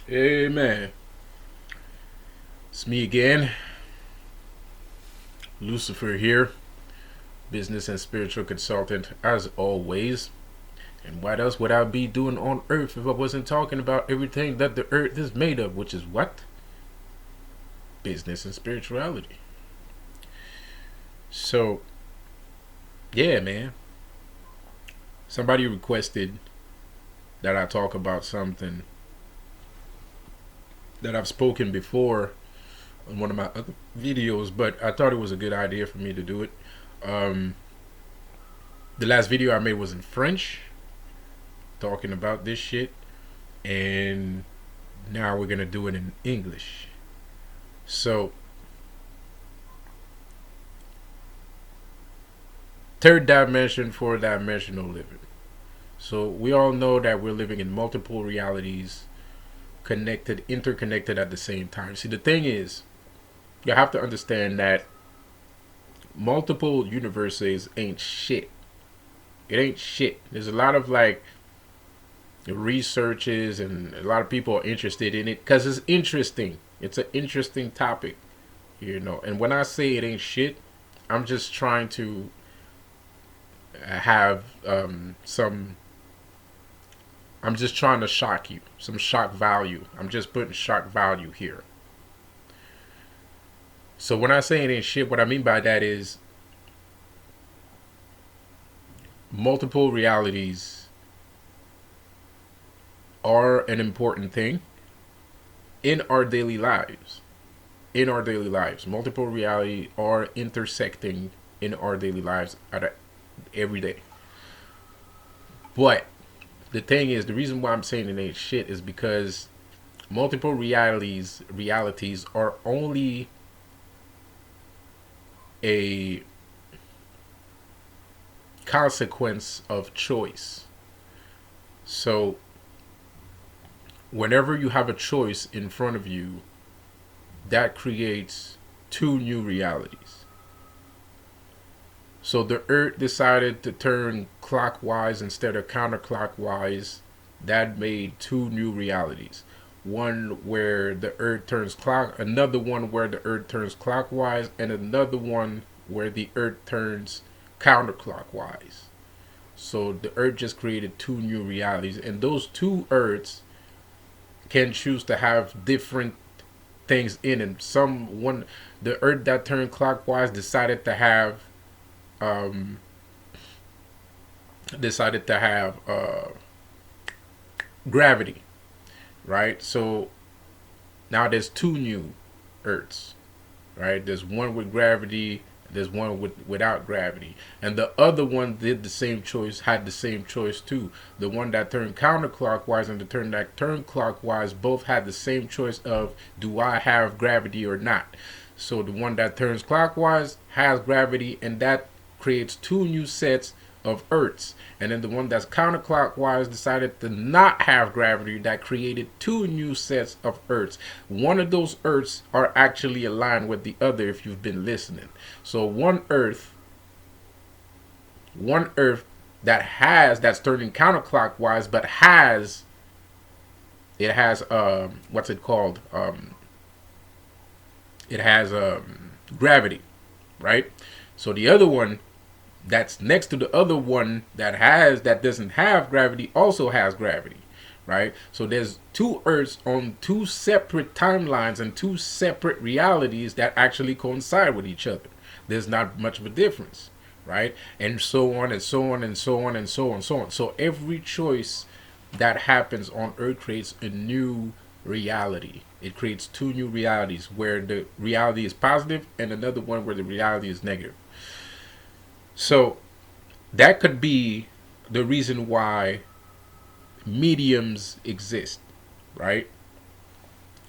Amen. It's me again, Lucifer here, business and spiritual consultant as always. And what else would I be doing on earth if I wasn't talking about everything that the earth is made of, which is what? Business and spirituality. So, yeah, man. Somebody requested that I talk about something that I've spoken before on one of my other videos, but I thought it was a good idea for me to do it. Um, the last video I made was in French, talking about this shit, and now we're gonna do it in English. So, third dimension, fourth dimensional living. So, we all know that we're living in multiple realities, connected, interconnected at the same time. See, the thing is, you have to understand that multiple universes ain't shit. It ain't shit. There's a lot of like researches, and a lot of people are interested in it because it's interesting. It's an interesting topic, And when I say it ain't shit, I'm just trying to have some. I'm just trying to shock you, some shock value. I'm just putting shock value here. So when I say it ain't shit, what I mean by that is multiple realities are an important thing in our daily lives. In our daily lives, multiple reality are intersecting in our daily lives every day. But the thing is, the reason why I'm saying it ain't shit is because multiple realities are only a consequence of choice. So whenever you have a choice in front of you, that creates two new realities. So the earth decided to turn clockwise instead of counterclockwise. That made two new realities. One where the earth turns another one where the earth turns clockwise, and another one where the earth turns counterclockwise. So the earth just created two new realities, and those two earths can choose to have different things in it. The earth that turned clockwise decided to have um, gravity, right? So now there's two new Earths, right? There's one with gravity, there's one without gravity, and the other one had the same choice too. The one that turned counterclockwise and the turn that turned clockwise both had the same choice of, do I have gravity or not? So the one that turns clockwise has gravity, and that creates two new sets of Earths. And then the one that's counterclockwise decided to not have gravity, that created two new sets of Earths. One of those Earths are actually aligned with the other if you've been listening. So one Earth that's turning counterclockwise, but it has what's it called? It has gravity, right? So the other one that's next to the other one that doesn't have gravity also has gravity, right? So there's two Earths on two separate timelines and two separate realities that actually coincide with each other. There's not much of a difference, right? And so on and so on and so on and so on and so on. So every choice that happens on Earth creates a new reality. It creates two new realities where the reality is positive and another one where the reality is negative. So that could be the reason why mediums exist, right?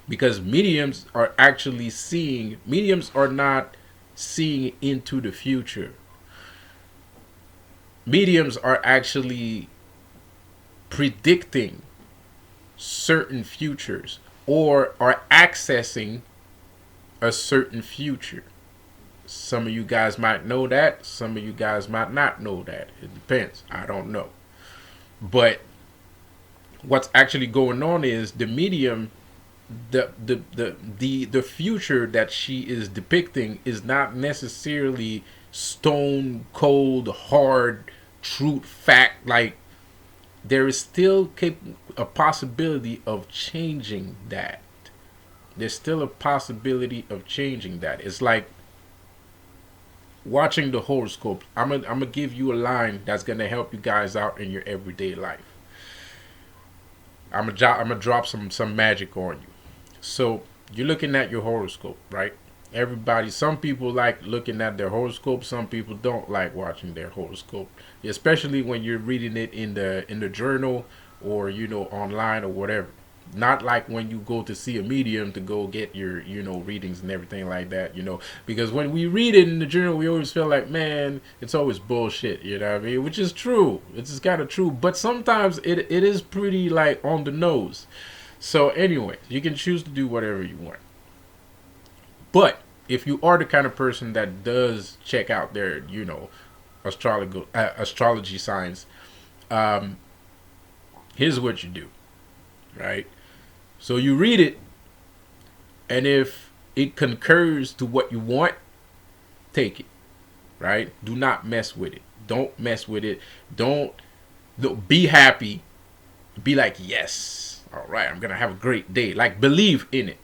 Because mediums are not seeing into the future. Mediums are actually predicting certain futures or are accessing a certain future. Some of you guys might know that. Some of you guys might not know that. It depends. I don't know. But what's actually going on is the medium the future that she is depicting is not necessarily stone cold hard truth fact. Like, there is still a possibility of changing that. There's still a possibility of changing that. It's like watching the horoscope. I'm gonna give you a line that's gonna help you guys out in your everyday life. I'm gonna drop some magic on you. So you're looking at your horoscope, right? Everybody, some people like looking at their horoscope. Some people don't like watching their horoscope, especially when you're reading it in the journal, or online or whatever. Not like when you go to see a medium to go get your readings and everything like that. Because when we read it in the journal, we always feel like, man, it's always bullshit. You know what I mean? Which is true. It's kind of true, but sometimes it is pretty like on the nose. So anyway, you can choose to do whatever you want. But if you are the kind of person that does check out their, astrology signs, here's what you do, right? So you read it, and if it concurs to what you want, take it, right? Do not mess with it. Don't mess with it. Don't be happy. Be like, yes, all right, I'm gonna have a great day. Like, believe in it.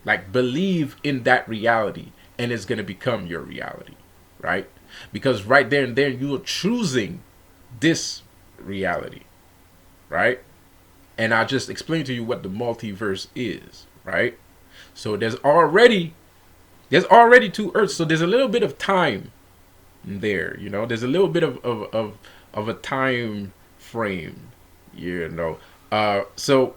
Like, believe in that reality, and it's going to become your reality, right? Because right there and then, you're choosing this reality, right? And I just explained to you what the multiverse is, right? So there's already two Earths, so there's a little bit of time there, There's a little bit of a time frame, So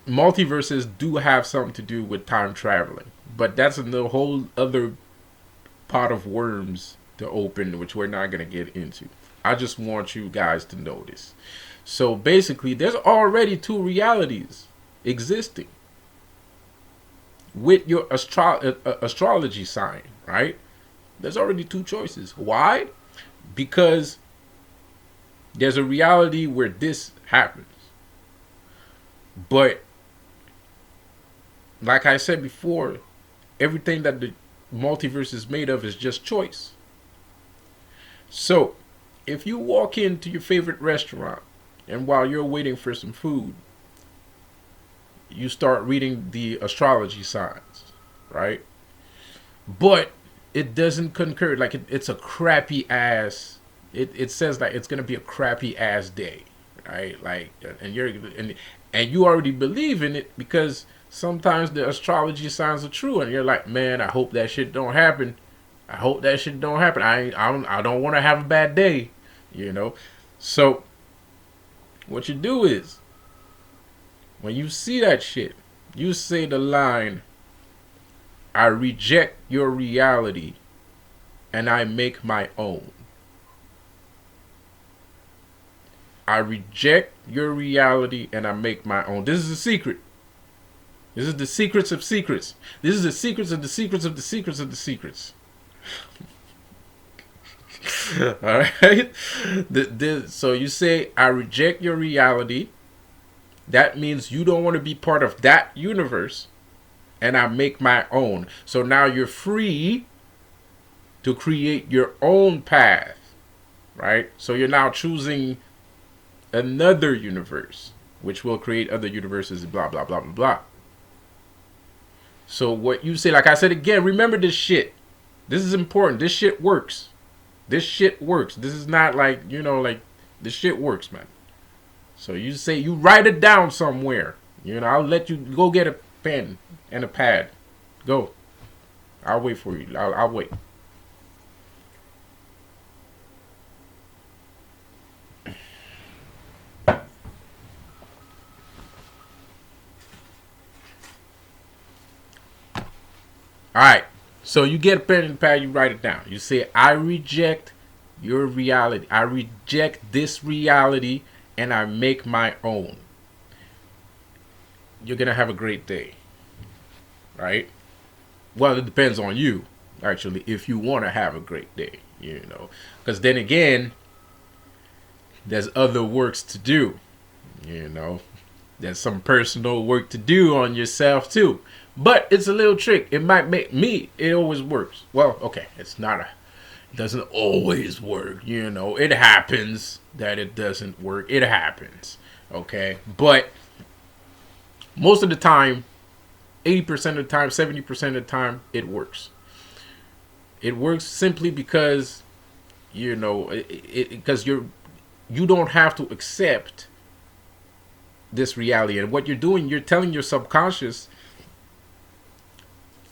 multiverses do have something to do with time traveling, but that's a whole other pot of worms to open, which we're not going to get into. I just want you guys to know this. So basically, there's already two realities existing with your astrology sign, right? There's already two choices. Why? Because there's a reality where this happens, but like I said before, everything that the multiverse is made of is just choice. So, if you walk into your favorite restaurant, and while you're waiting for some food, you start reading the astrology signs, right? But it doesn't concur. Like, it's a crappy ass. It says like it's gonna be a crappy ass day, right? Like, and you already believe in it because sometimes the astrology signs are true, and you're like, man, I hope that shit don't happen. I hope that shit don't happen. I don't want to have a bad day, So what you do is, when you see that shit, you say the line, I reject your reality and I make my own. I reject your reality and I make my own. This is a secret. This is the secrets of secrets. This is the secrets of the secrets of the secrets of the secrets. All right. So you say, I reject your reality. That means you don't want to be part of that universe. And I make my own. So now you're free to create your own path. Right? So you're now choosing another universe, which will create other universes, blah, blah, blah, blah, blah. So what you say, like I said again, remember this shit. This is important. This shit works. This shit works. This is not like, like, this shit works, man. So you say, you write it down somewhere. I'll let you go get a pen and a pad. Go. I'll wait for you. I'll wait. All right. So you get a pen and pad, you write it down. You say, I reject your reality. I reject this reality and I make my own. You're going to have a great day. Right? Well, it depends on you, actually, if you want to have a great day, Because then again, there's other works to do, There's some personal work to do on yourself too. But it's a little trick. It might make me, it always works. Well, okay, it's not a, it doesn't always work. You know, it happens that it doesn't work. It happens. Okay. But most of the time, 80% of the time, 70% of the time, it works. It works simply because, you know, because you don't have to accept this reality. And what you're doing, you're telling your subconscious,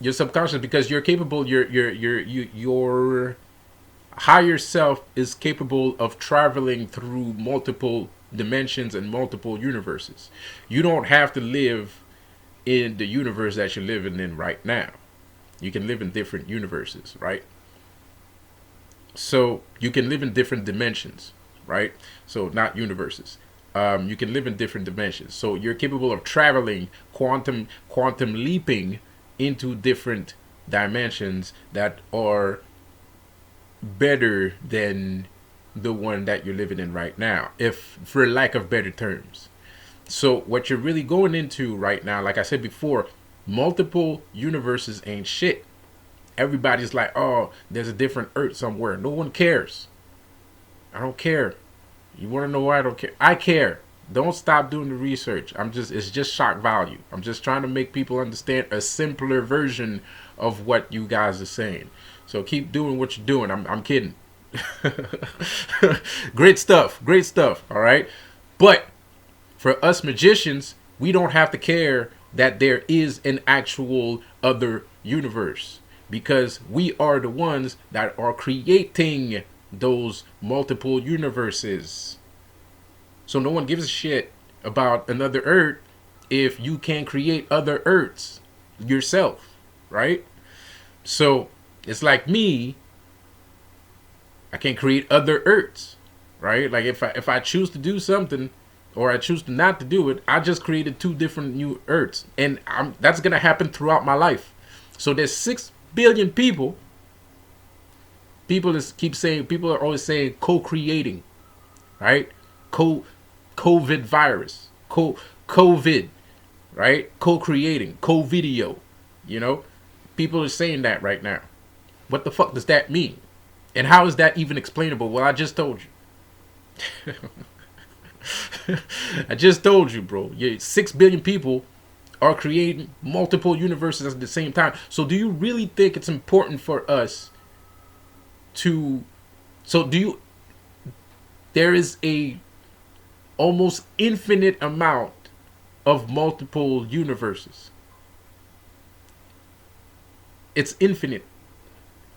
because you're capable, your higher self is capable of traveling through multiple dimensions and multiple universes. You don't have to live in the universe that you're living in right now. You can live in different universes, right? So you can live in different dimensions, right? So not universes. You can live in different dimensions. So you're capable of traveling, quantum leaping into different dimensions that are better than the one that you're living in right now, if for lack of better terms. So what you're really going into right now, like I said before, multiple universes ain't shit. Everybody's like, oh, there's a different Earth somewhere. No one cares. I don't care. You want to know why I don't care? I care. Don't stop doing the research. It's just shock value. I'm just trying to make people understand a simpler version of what you guys are saying. So keep doing what you're doing. I'm kidding. Great stuff. Great stuff. All right. But for us magicians, we don't have to care that there is an actual other universe, because we are the ones that are creating those multiple universes. So no one gives a shit about another Earth if you can create other Earths yourself, right? So it's like me, I can create other Earths, right? Like if I choose to do something, or I choose not to do it, I just created 2 different new Earths, and that's gonna happen throughout my life. So there's 6 billion people. People are always saying co-creating, right? COVID virus, COVID, right? Co-creating, co-video, you know? People are saying that right now. What the fuck does that mean? And how is that even explainable? Well, I just told you. I just told you, bro. 6 billion people are creating multiple universes at the same time. So do you really think it's important for us to... There is a almost infinite amount of multiple universes. It's infinite.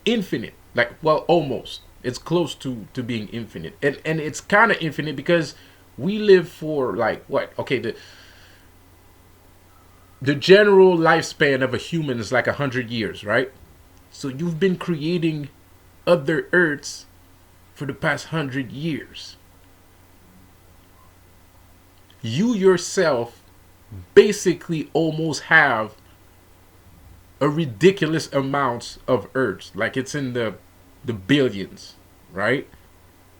Infinite. Like, well, almost. It's close to being infinite. And it's kind of infinite because we live for, like, what? Okay, the general lifespan of a human is like 100 years, right? So you've been creating other Earths for the past 100 years. You yourself basically almost have a ridiculous amount of Earths. Like, it's in the billions, right?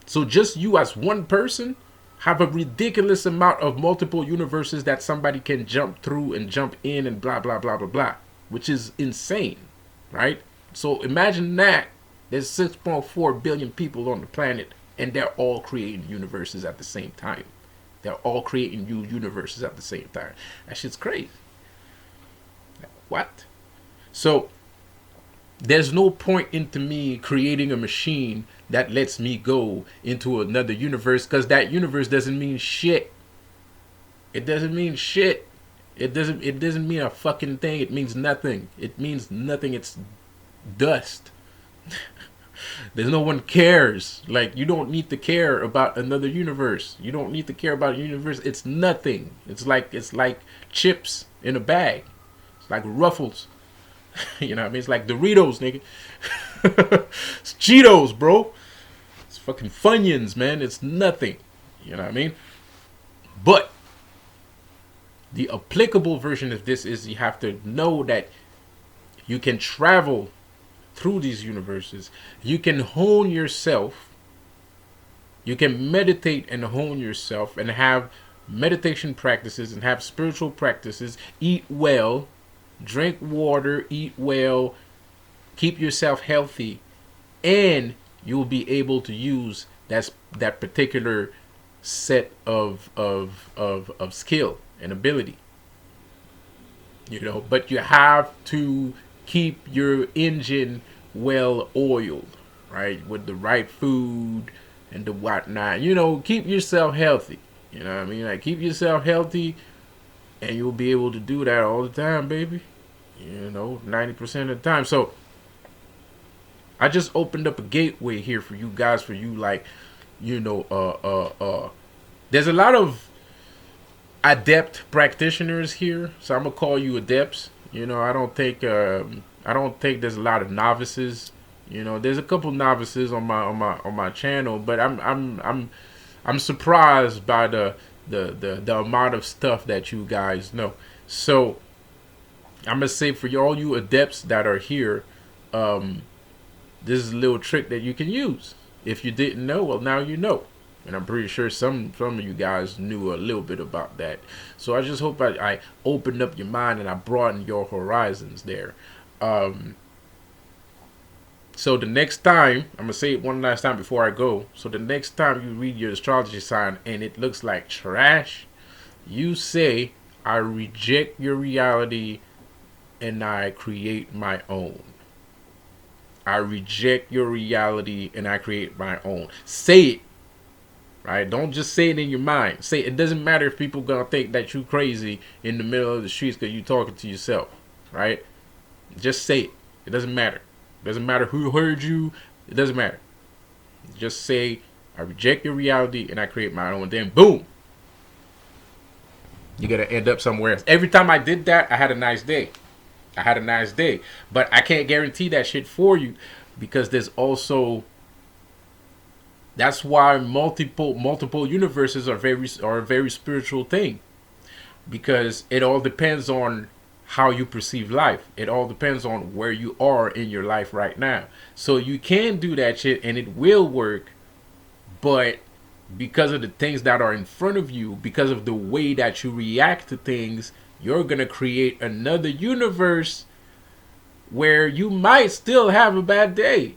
So just you as one person have a ridiculous amount of multiple universes that somebody can jump through and jump in and blah, blah, blah, blah, blah, which is insane, right? So imagine that. There's 6.4 billion people on the planet, and they're all creating universes at the same time. They're all creating new universes at the same time. That shit's crazy. What? So there's no point into me creating a machine that lets me go into another universe, because that universe doesn't mean shit. It doesn't mean shit. It doesn't mean a fucking thing. It means nothing. It means nothing. It's dust. There's no one cares. Like, you don't need to care about another universe. You don't need to care about a universe. It's nothing. It's like chips in a bag. It's like Ruffles. You know what I mean? It's like Doritos, nigga. It's Cheetos, bro. It's fucking Funyuns, man. It's nothing. You know what I mean? But the applicable version of this is you have to know that you can travel through these universes. You can hone yourself. You can meditate and hone yourself and have meditation practices and have spiritual practices, eat well, drink water, eat well, keep yourself healthy, and you'll be able to use that particular set of skill and ability. But you have to keep your engine well oiled, right, with the right food and the whatnot. Keep yourself healthy. You know what I mean? Like, keep yourself healthy, and you'll be able to do that all the time, baby. 90% of the time. So I just opened up a gateway here for you guys, for you, like, there's a lot of adept practitioners here, so I'm gonna call you adepts. I don't think there's a lot of novices. There's a couple novices on my channel, but I'm surprised by the amount of stuff that you guys know. So I'm gonna say, for all you adepts that are here, this is a little trick that you can use. If you didn't know, well, now you know. And I'm pretty sure some of you guys knew a little bit about that. So I just hope I opened up your mind and I broadened your horizons there. So the next time, I'm going to say it one last time before I go. So the next time you read your astrology sign and it looks like trash, you say, I reject your reality and I create my own. I reject your reality and I create my own. Say it. Right? Don't just say it in your mind. Say it. It doesn't matter if people gonna think that you crazy in the middle of the streets because you talking to yourself. Right? Just say it. It doesn't matter. It doesn't matter who heard you. It doesn't matter. Just say, I reject your reality and I create my own. And then boom, you're gonna end up somewhere else. Every time I did that, I had a nice day. But I can't guarantee that shit for you, because there's also, that's why multiple universes are a very spiritual thing, because it all depends on how you perceive life. It all depends on where you are in your life right now. So you can do that shit and it will work, but because of the things that are in front of you, because of the way that you react to things, you're gonna create another universe where you might still have a bad day.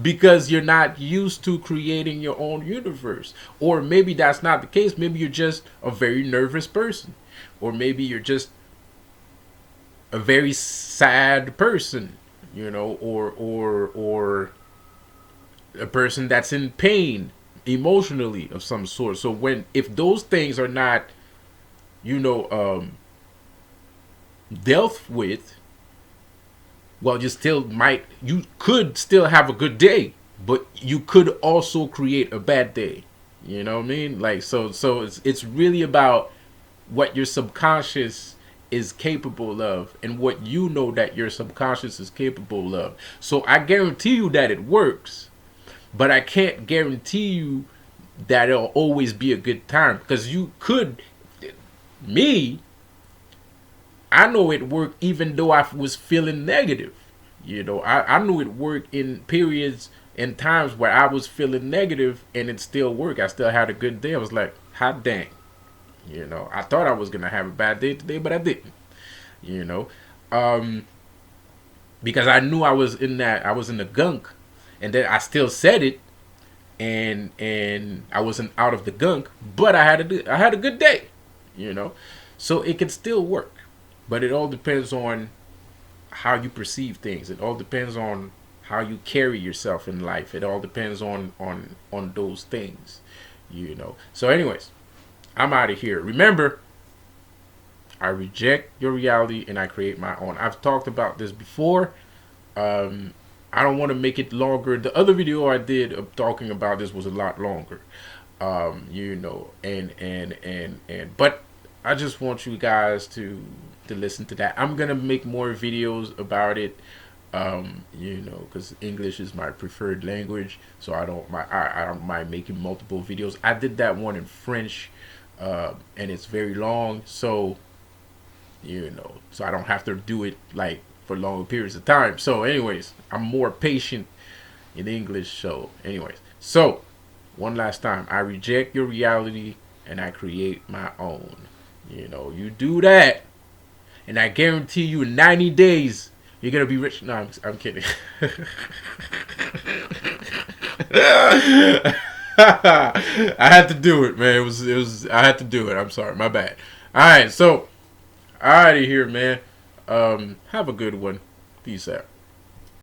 Because you're not used to creating your own universe. Or maybe that's not the case. Maybe you're just a very nervous person, or maybe you're just a very sad person, or a person that's in pain emotionally of some sort. So if those things are not dealt with, well, you could still have a good day, but you could also create a bad day. You know what I mean? Like, so it's really about what your subconscious is capable of, and what that your subconscious is capable of. So I guarantee you that it works, but I can't guarantee you that it'll always be a good time, because I know it worked even though I was feeling negative. I knew it worked in periods and times where I was feeling negative, and it still worked. I still had a good day. I was like, hot dang. I thought I was going to have a bad day today, but I didn't. Because I knew I was in the gunk, and then I still said it, and I wasn't out of the gunk, but I had a good day. So it can still work. But it all depends on how you perceive things. It all depends on how you carry yourself in life. It all depends on those things, So anyways, I'm out of here. Remember, I reject your reality and I create my own. I've talked about this before. I don't want to make it longer. The other video I did of talking about this was a lot longer. But I just want you guys to listen to that. I'm gonna make more videos about it, because English is my preferred language, so I don't mind making multiple videos. I did that one in French, and it's very long, so so I don't have to do it like for longer periods of time. So anyways, I'm more patient in English. So anyways, so One last time. I reject your reality and I create my own. You know, you do that, and I guarantee you in 90 days, you're going to be rich. No, I'm kidding. I had to do it, man. I had to do it. I'm sorry. My bad. All right. So, out of here, man. Have a good one. Peace out.